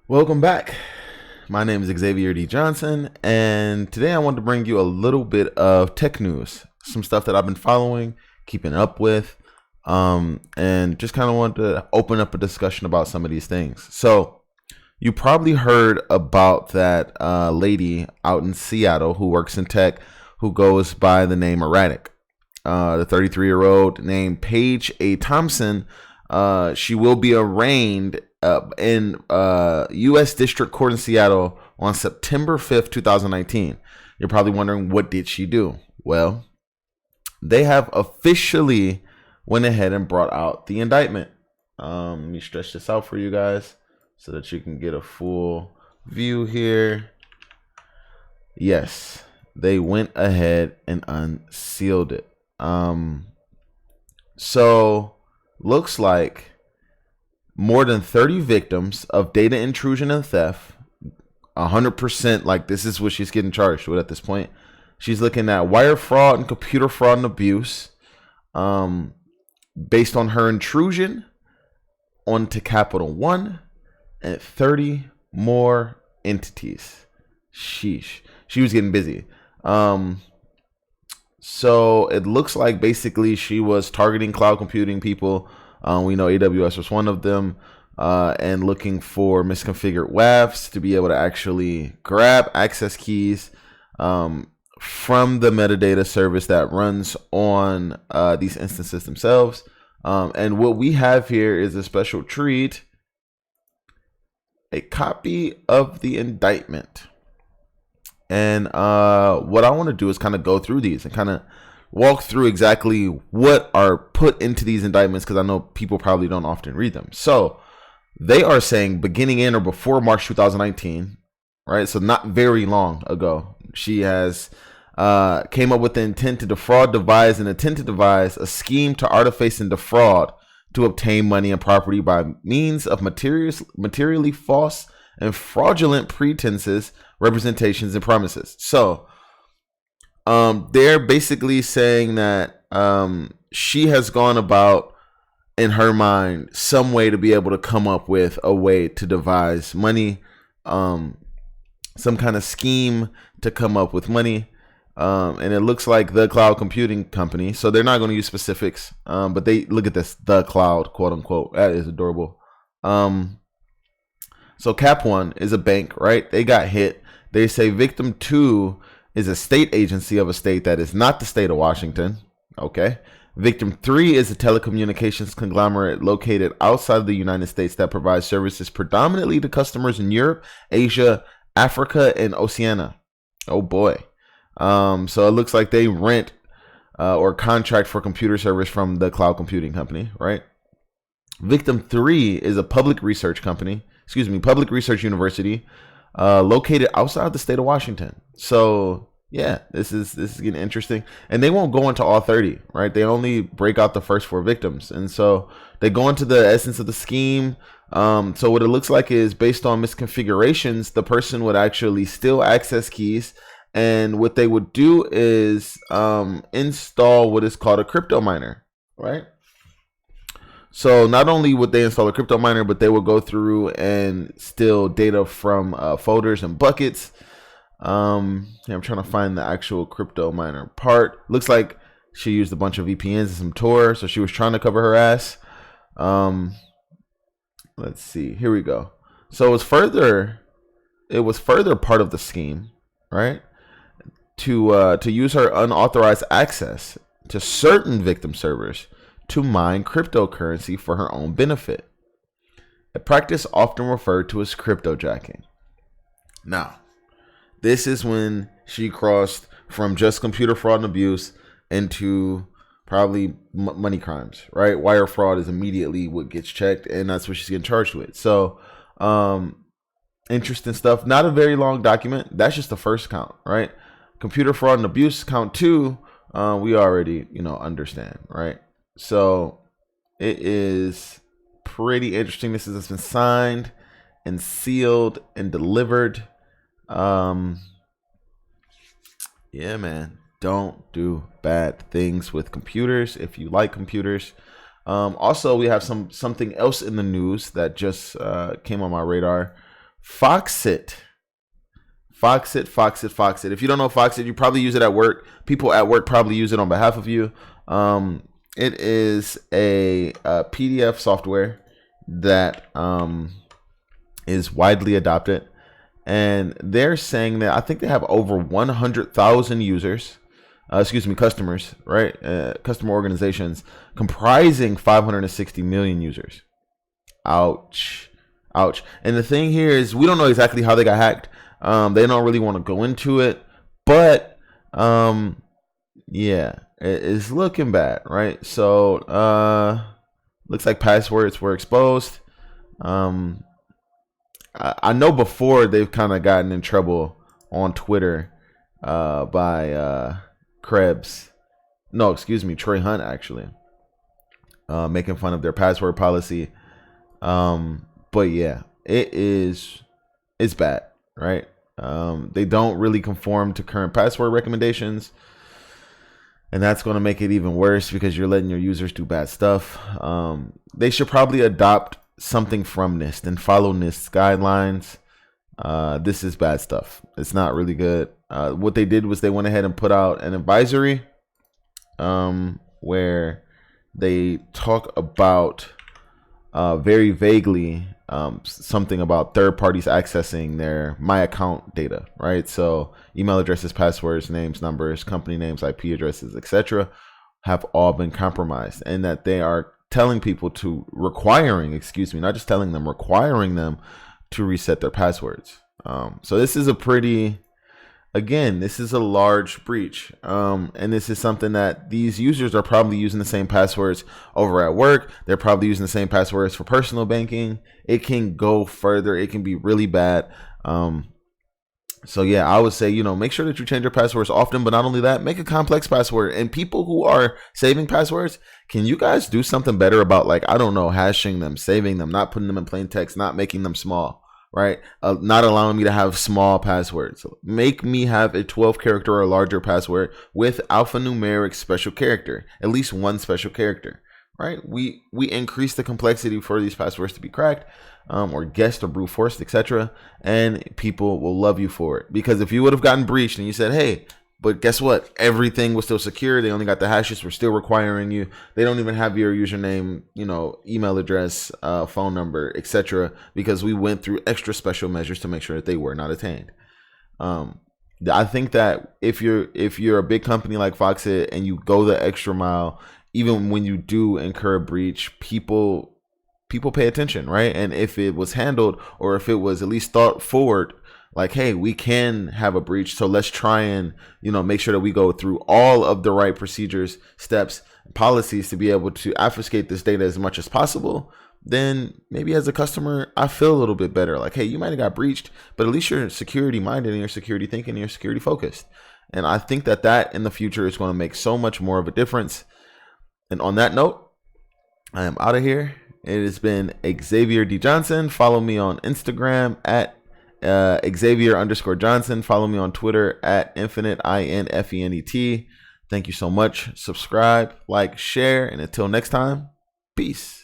Welcome back. My name is Xavier D. Johnson, and today I want to bring you a little bit of tech news, some stuff that I've been following, keeping up with, and just kind of want to open up a discussion about some of these things. So, you probably heard about that lady out in Seattle who works in tech who goes by the name Erratic. The 33-year-old named Paige A. Thompson, she will be arraigned in U.S. District Court in Seattle on September 5th, 2019. You're probably wondering, what did she do? Well, they have officially went ahead and brought out the indictment. Let me stretch this out for you guys so that you can get a full view here. Yes, they went ahead and unsealed it. So looks like more than 30 victims of data intrusion and theft, 100%, like this is what she's getting charged with at this point. She's looking at wire fraud and computer fraud and abuse based on her intrusion onto Capital One and 30 more entities. Sheesh. She was getting busy. So it looks like basically she was targeting cloud computing people. We know AWS was one of them, and looking for misconfigured WAFs to be able to actually grab access keys from the metadata service that runs on these instances themselves. And what we have here is a special treat, a copy of the indictment. And what I want to do is kind of go through these and kind of walk through exactly what are put into these indictments, because I know people probably don't often read them. So they are saying beginning in or before March 2019, right? So not very long ago, she has came up with the intent to defraud, devise, and intend to devise a scheme to artifice and defraud to obtain money and property by means of materially false and fraudulent pretenses, representations, and promises. So they're basically saying that she has gone about, in her mind, some way to be able to come up with a way to devise money, some kind of scheme to come up with money. And it looks like the cloud computing company, so they're not going to use specifics, but they look at this, the cloud, quote unquote. That is adorable. So Cap One is a bank, right? They got hit. They say victim 2 is a state agency of a state that is not the state of Washington. Okay. Victim 3 is a telecommunications conglomerate located outside of the United States that provides services predominantly to customers in Europe, Asia, Africa, and Oceania. Oh boy. So it looks like they rent or contract for computer service from the cloud computing company, right? Victim 3 is a public research university located outside the state of Washington. So yeah, this is getting interesting. And they won't go into all 30, right? They only break out the first 4 victims. And so they go into the essence of the scheme. So what it looks like is, based on misconfigurations, the person would actually steal access keys. And what they would do is install what is called a crypto miner, right? So not only would they install a crypto miner, but they will go through and steal data from folders and buckets. I'm trying to find the actual crypto miner part. Looks like she used a bunch of VPNs and some Tor, so she was trying to cover her ass. Let's see. Here we go. So it was further part of the scheme, right? To use her unauthorized access to certain victim servers to mine cryptocurrency for her own benefit, a practice often referred to as cryptojacking. Now, this is when she crossed from just computer fraud and abuse into probably money crimes, right? Wire fraud is immediately what gets checked, and that's what she's getting charged with. So, interesting stuff. Not a very long document. That's just the first count, right? Computer fraud and abuse, count 2, we already, understand, right? So it is pretty interesting. This has been signed and sealed and delivered. Yeah, man, don't do bad things with computers if you like computers. Also, we have something else in the news that just came on my radar Foxit. Foxit. If you don't know Foxit, you probably use it at work. People at work probably use it on behalf of you. It is a PDF software that is widely adopted. And they're saying that I think they have over 100,000 users, customers, right? Customer organizations comprising 560 million users. Ouch. And the thing here is we don't know exactly how they got hacked. They don't really want to go into it, but yeah, it's looking bad, right? So looks like passwords were exposed. I know before they've kind of gotten in trouble on Twitter by Krebs. No, excuse me, Troy Hunt actually making fun of their password policy. But yeah, it's bad, right? They don't really conform to current password recommendations. And that's going to make it even worse because you're letting your users do bad stuff. They should probably adopt something from NIST and follow NIST's guidelines. This is bad stuff. It's not really good. What they did was they went ahead and put out an advisory where they talk about very vaguely something about third parties accessing their my account data, right? So email addresses, passwords, names, numbers, company names, IP addresses, etc. have all been compromised, and that they are telling people to requiring them to reset their passwords. So this is this is a large breach. And this is something that these users are probably using the same passwords over at work. They're probably using the same passwords for personal banking. It can go further. It can be really bad. So yeah, I would say, make sure that you change your passwords often, but not only that, make a complex password. And people who are saving passwords, can you guys do something better about hashing them, saving them, not putting them in plain text, not making them small, right? Not allowing me to have small passwords. Make me have a 12 character or larger password with alphanumeric special character, at least one special character, right? We increase the complexity for these passwords to be cracked, or guessed or brute forced, etc. And people will love you for it. Because if you would have gotten breached and you said, hey, but guess what? Everything was still secure. They only got the hashes. We're still requiring you. They don't even have your username, email address, phone number, etc. Because we went through extra special measures to make sure that they were not attained. I think that if you're a big company like Foxit and you go the extra mile, even when you do incur a breach, people pay attention, right? And if it was handled, or if it was at least thought forward, like, hey, we can have a breach, so let's try and make sure that we go through all of the right procedures, steps, and policies to be able to obfuscate this data as much as possible, then maybe as a customer, I feel a little bit better. Like, hey, you might have got breached, but at least you're security minded and you're security thinking and you're security focused. And I think that in the future is going to make so much more of a difference. And on that note, I am out of here. It has been Xavier D. Johnson. Follow me on Instagram at Xavier_Johnson. Follow me on Twitter at Infinite, INFENET. Thank you so much. Subscribe, like, share, and until next time, peace.